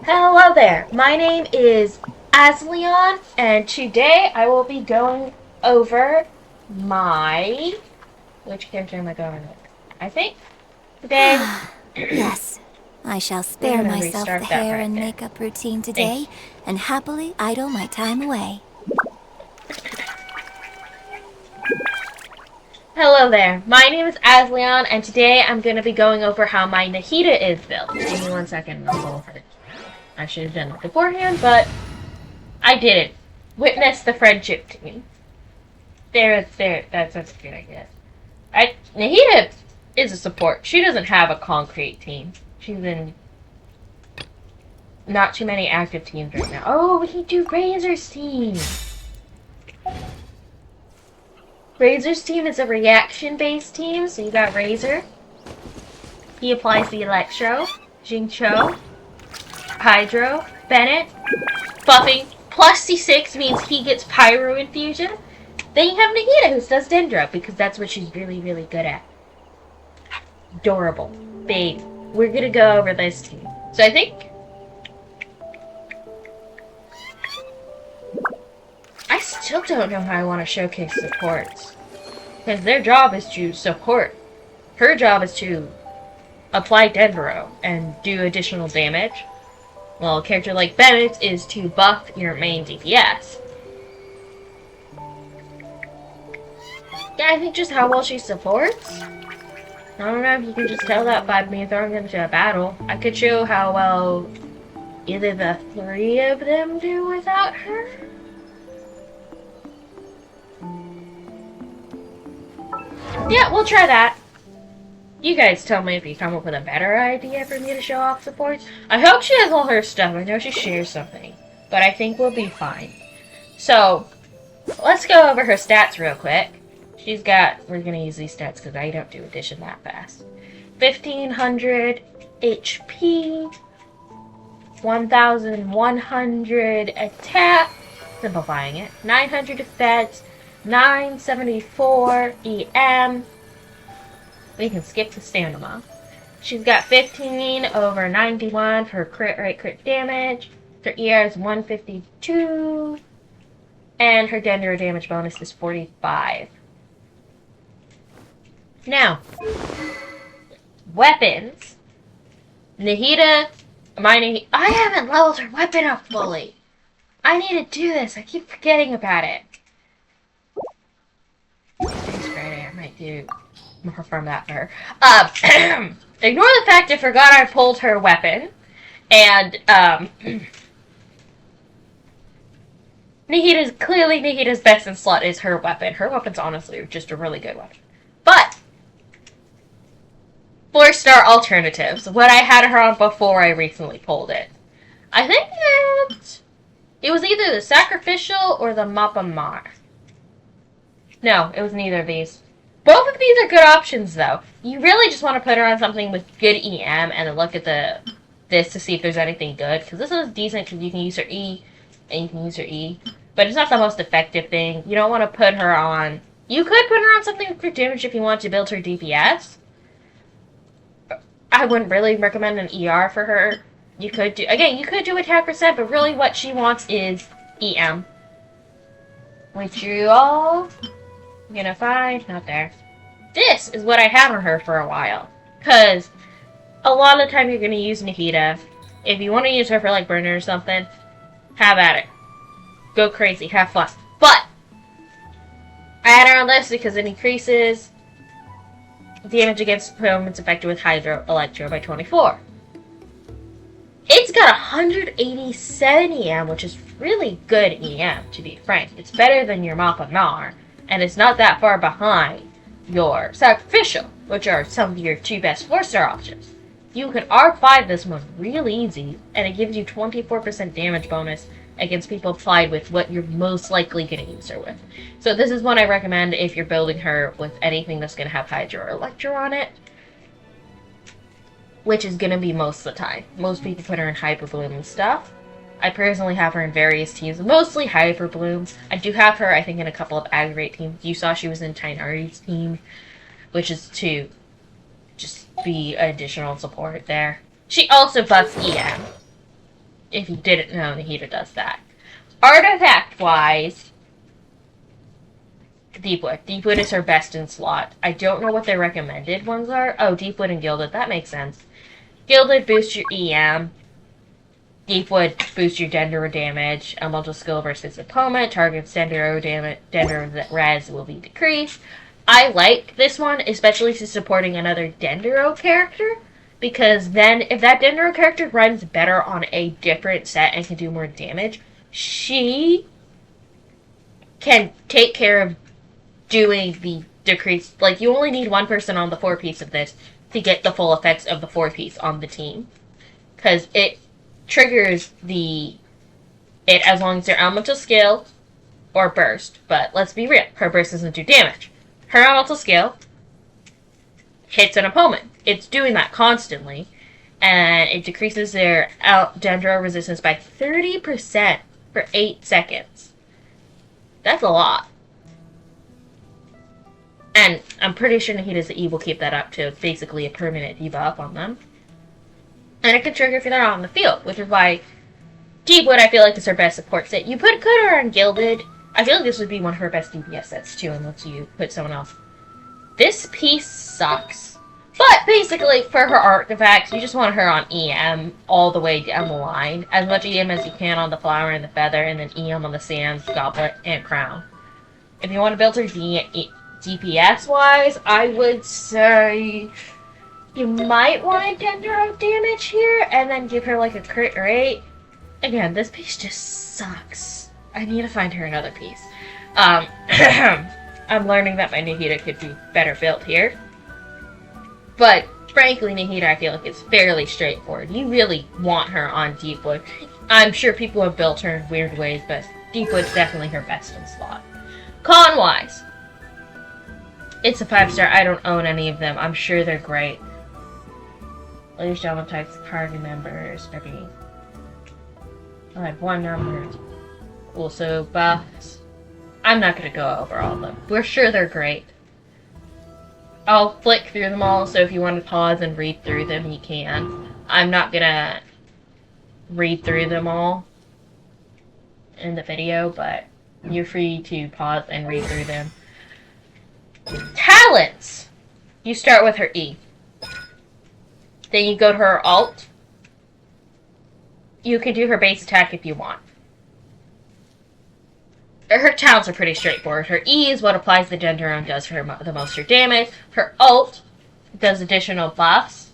Hello there, my name is Asleon, and today I will be going over my... Which character am I going with? I think today... Yes, I shall We're spare gonna myself the restart that hair right and there. makeup routine Thank today you. and happily idle my time away. Hello there, my name is Asleon, and today I'm going to be going over how my Nahida is built. Give me 1 second and I'll pull her. I should have done it beforehand, but I didn't. Witness the friendship team. That's a good idea. Nahida is a support. She doesn't have a concrete team. She's in not too many active teams right now. Oh, we can do Razor's team. Razor's team is a reaction-based team, so you got Razor. He applies the Electro, Jingcho, Hydro, Bennett, buffing. Plus C6 means he gets Pyro Infusion. Then you have Nahida, who does Dendro, because that's what she's really, really good at. Adorable. Babe. We're gonna go over this team. So I think... I still don't know how I want to showcase supports. Because their job is to support. Her job is to apply Dendro and do additional damage. Well, a character like Bennett is to buff your main DPS. Yeah, I think just how well she supports. I don't know if you can just tell that by me throwing them into a battle. I could show how well either the three of them do without her. Yeah, we'll try that. You guys tell me if you come up with a better idea for me to show off supports. I hope she has all her stuff. I know she shares something. But I think we'll be fine. So, let's go over her stats real quick. She's got, we're going to use these stats because I don't do addition that fast. 1500 HP, 1100 attack, simplifying it, 900 defense, 974 EM. We can skip the stamina. She's got 15 over 91 for crit rate, crit damage. Her ER is 152. And her Dendro damage bonus is 45. Now, weapons. Nahida, I haven't leveled her weapon up fully. I need to do this. I keep forgetting about it. Today's Friday. I might do more from that for her. Ignore the fact I forgot I pulled her weapon. And, Nahida's best in slot is her weapon. Her weapon's honestly just a really good weapon. But 4-star alternatives. What I had her on before I recently pulled it. I think that it was either the Sacrificial or the Mappa Mar. No, it was neither of these. Both of these are good options, though. You really just want to put her on something with good EM and then look at this to see if there's anything good. Because this is decent because you can use her E and you can use her E. But it's not the most effective thing. You don't want to put her on... You could put her on something with crit damage if you want to build her DPS. I wouldn't really recommend an ER for her. You could do... Again, you could do attack percent, but really what she wants is EM. Which you all... gonna find... Not there. This is what I had on her for a while. Because a lot of the time you're gonna use Nahida. If you want to use her for like burner or something, have at it. Go crazy, have fun. But I had her on this because it increases damage against opponents affected with Hydro Electro by 24. It's got 187 EM, which is really good EM, to be frank. It's better than your Mappa Nar, and it's not that far behind your Sacrificial, which are some of your two best 4-star options. You can R5 this one real easy, and it gives you 24% damage bonus against people applied with what you're most likely going to use her with. So this is one I recommend if you're building her with anything that's going to have Hydro or Electro on it, which is going to be most of the time. Most people put her in Hyper Bloom and stuff. I personally have her in various teams, mostly Hyper Bloom. I do have her, I think, in a couple of Aggravate teams. You saw she was in Tainari's team, which is to just be additional support there. She also buffs EM. if you didn't know, Nahida does that. Artifact-wise, Deepwood. Deepwood is her best in slot. I don't know what their recommended ones are. Oh, Deepwood and Gilded. That makes sense. Gilded boosts your EM. Deepwood boosts your Dendro damage. A multiple skill versus opponent. Target's Dendro res will be decreased. I like this one, especially to supporting another Dendro character. Because then, if that Dendro character runs better on a different set and can do more damage, she can take care of doing the decrease. Like, you only need one person on the 4-piece of this to get the full effects of the 4-piece on the team. Because it triggers it as long as their elemental skill or burst. But let's be real, her burst doesn't do damage. Her elemental skill hits an opponent. It's doing that constantly. And it decreases their Dendro resistance by 30% for 8 seconds. That's a lot. And I'm pretty sure Nahida's E will keep that up too. It's basically a permanent debuff on them. And it can trigger if they're not on the field, which is why Deepwood, I feel like, is her best support set. You put her on Gilded. I feel like this would be one of her best DPS sets too, unless you put someone else. This piece sucks. But basically, for her artifacts, you just want her on EM all the way down the line. As much EM as you can on the flower and the feather, and then EM on the sands, goblet, and crown. If you want to build her DPS-wise, I would say you might want to Dendro damage here, and then give her like a crit rate. Again, this piece just sucks. I need to find her another piece. I'm learning that my Nahida could be better built here. But, frankly, Nahida, I feel like it's fairly straightforward. You really want her on Deepwood. I'm sure people have built her in weird ways, but Deepwood's definitely her best in slot. Con-wise, it's a 5-star. I don't own any of them. I'm sure they're great. Ladies, gentlemen, types, party members, maybe. I have one number. Also, buffs. I'm not going to go over all of them. We're sure they're great. I'll flick through them all, so if you want to pause and read through them, you can. I'm not going to read through them all in the video, but you're free to pause and read through them. Talents! You start with her E. Then you go to her alt. You can do her base attack if you want. Her talents are pretty straightforward. Her E is what applies the Dendro and does her the most her damage. Her alt does additional buffs.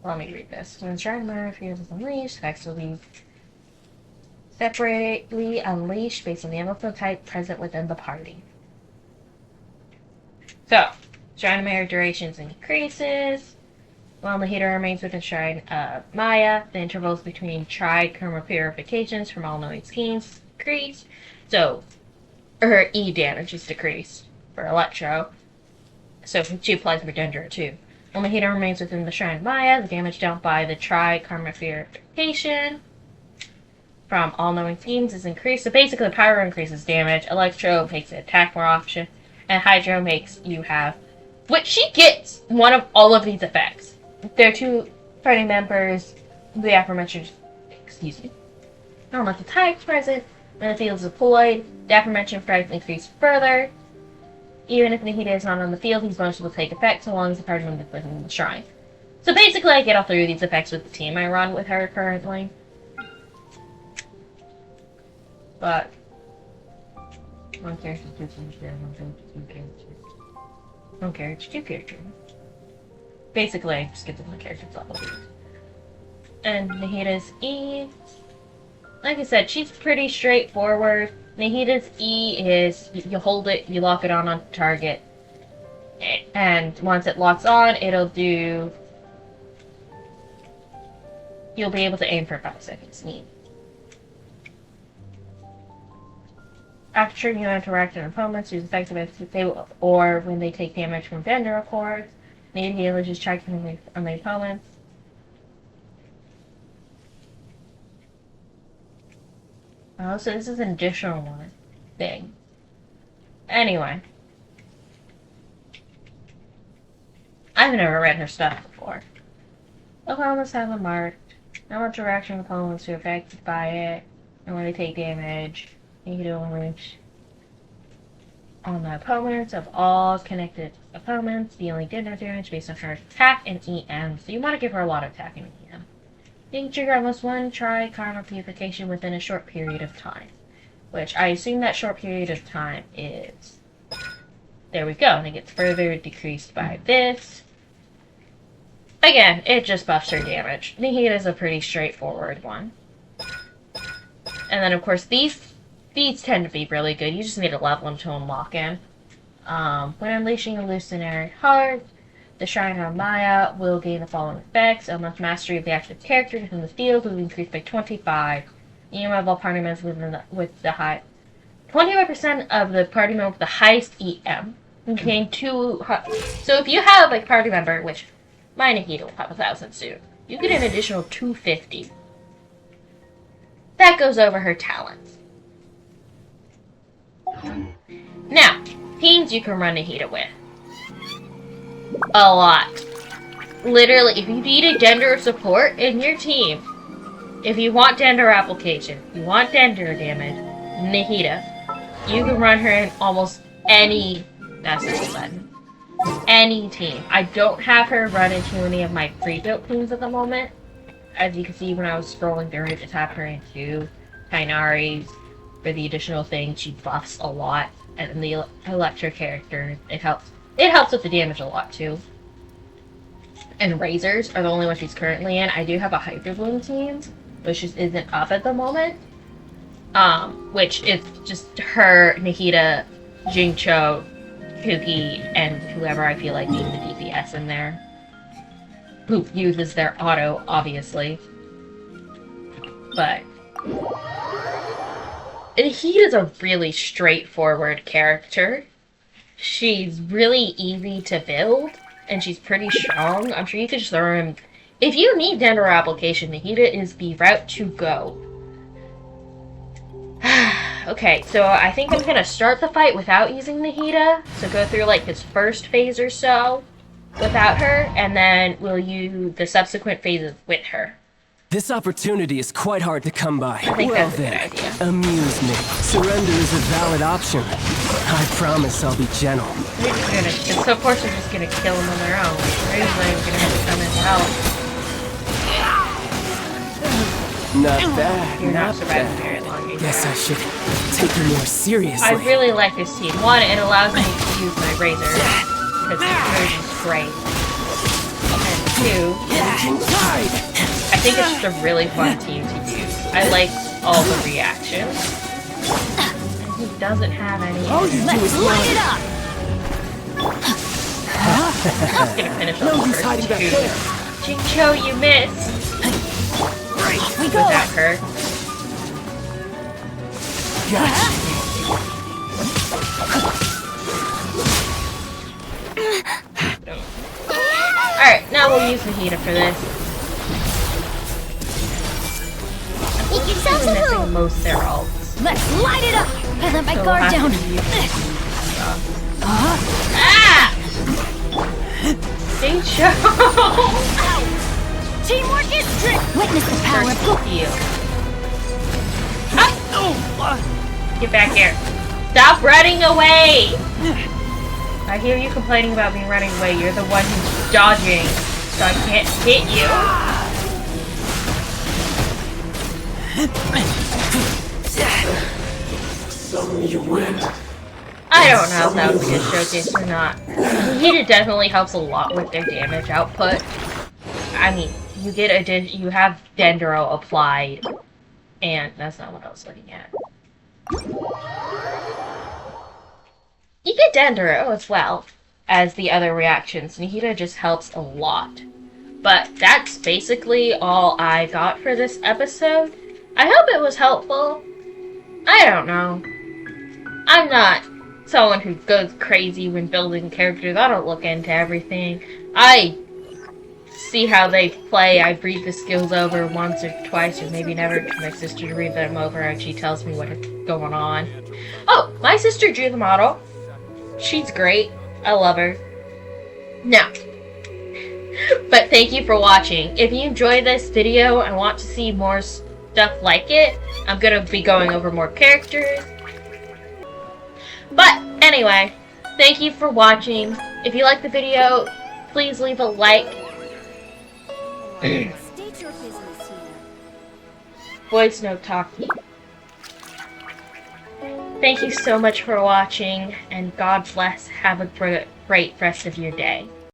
Let me read this. When Shrine Mirror feels is unleashed, effects will be separately unleashed based on the elemental type present within the party. So, Shrine Mirror durations increases. While Nahida remains within Shrine Maya, the intervals between tri-karma purifications from all-knowing schemes decrease. So, her E damage is decreased for Electro. So, she applies for Dendro too. While Nahida remains within the Shrine Maya, the damage dealt by the tri-karma purification from all-knowing schemes is increased. So basically, Pyro increases damage, Electro makes an attack more option, and Hydro makes you have... Which she gets one of all of these effects. There are 2 party members, the aforementioned, elemental types present. When the field is deployed, the aforementioned strikes increase further. Even if Nahida is not on the field, these bonuses will take effect so long as the party member is within the shrine. So basically, I get all 3 of these effects with the team I run with her currently. But one character, 2 characters, one character, 2 characters. Basically, I just get to the character's level. And Nahida's E, like I said, she's pretty straightforward. Nahida's E is, you hold it, you lock it on target, and once it locks on, it'll do, you'll be able to aim for 5 seconds. Neat. After you interact with opponents, use effective or when they take damage from Dendro cores. Need healers just check on the opponents. Oh, so this is an additional one thing. Anyway. I've never read her stuff before. Opponents have a marked. How much reaction of opponents are affected by it, and when they take damage, you don't reach on the opponents of all connected opponents, dealing damage based on her attack and EM. So you want to give her a lot of attack and EM. You can trigger almost one try karma purification within a short period of time. Which I assume that short period of time is... There we go, and it gets further decreased by this. Again, it just buffs her damage. Nahida is a pretty straightforward one. And then of course these tend to be really good. You just need to level them to unlock in. When unleashing Illusionary Heart, the Shrine of Maya will gain the following effects. Almost mastery of the active character within the field will increase by 25. EM of all party members with the high 25% of the party member with the highest EM can gain 2. So if you have a party member, which my Nahida will have 1,000 soon, you get an additional 250. That goes over her talents. Now, teams you can run Nahida with. A lot. Literally, if you need a Dender support in your team, if you want Dender application, you want Dender damage, Nahida, you can run her in almost any button. Any team. I don't have her run into any of my pre-built teams at the moment. As you can see when I was scrolling through, I just have her into Kainari's for the additional thing. She buffs a lot. And the Electra character, it helps. It helps with the damage a lot too. And Razors are the only ones she's currently in. I do have a Hyper Bloom team, which just isn't up at the moment. Which is just her, Nahida, Jingcho, Kuki, and whoever I feel like needs the DPS in there. Who uses their auto, obviously. But Nahida's a really straightforward character. She's really easy to build, and she's pretty strong. I'm sure you could just throw him. If you need Dender application, Nahida is the route to go. Okay, so I think I'm gonna start the fight without using Nahida. So go through like his first phase or so without her, and then we'll use the subsequent phases with her. This opportunity is quite hard to come by. I think Well that's a good then, idea. amuse me. Surrender is a valid option. I promise I'll be gentle. So of course they're just gonna kill him on their own. They're usually gonna have to come in to help. Not bad, You're not not surviving bad. very long either. Guess I should take her more seriously. I really like this team. One, it allows me to use my razor, because the razor is great. And two, I think it's just a really fun team to use. I like all the reactions. And he doesn't have any. All you do is Light it up! I'm just gonna finish No off the use first hiding back two. there. Jingcho, you missed! We go! Without her. Gotcha. Alright, now we'll use Nahida for this. Make yourselves We're a missing room! most their ults. Let's light it up! I let my So we'll guard have down. to use Ah! Jingcho! Teamwork is strict! Witness the power of First heal. Ah! Get back here. Stop running away! I hear you complaining about me running away. You're the one who's dodging, so I can't hit you. You win. I don't know if that was a good showcase or not. Nahida definitely helps a lot with their damage output. I mean, you get you have Dendro applied, and that's not what I was looking at. You get Dendro as well as the other reactions. Nahida just helps a lot. But that's basically all I got for this episode. I hope it was helpful. I don't know. I'm not someone who goes crazy when building characters. I don't look into everything. I see how they play. I read the skills over once or twice, or maybe never, to my sister to read them over, and she tells me what's going on. Oh, my sister drew the model. She's great. I love her. Now, But thank you for watching. If you enjoyed this video and want to see more stuff like it, I'm gonna be going over more characters. But anyway, thank you for watching. If you liked the video, please leave a like. State your business here. Voice note talkie. Thank you so much for watching, and God bless. Have a great rest of your day.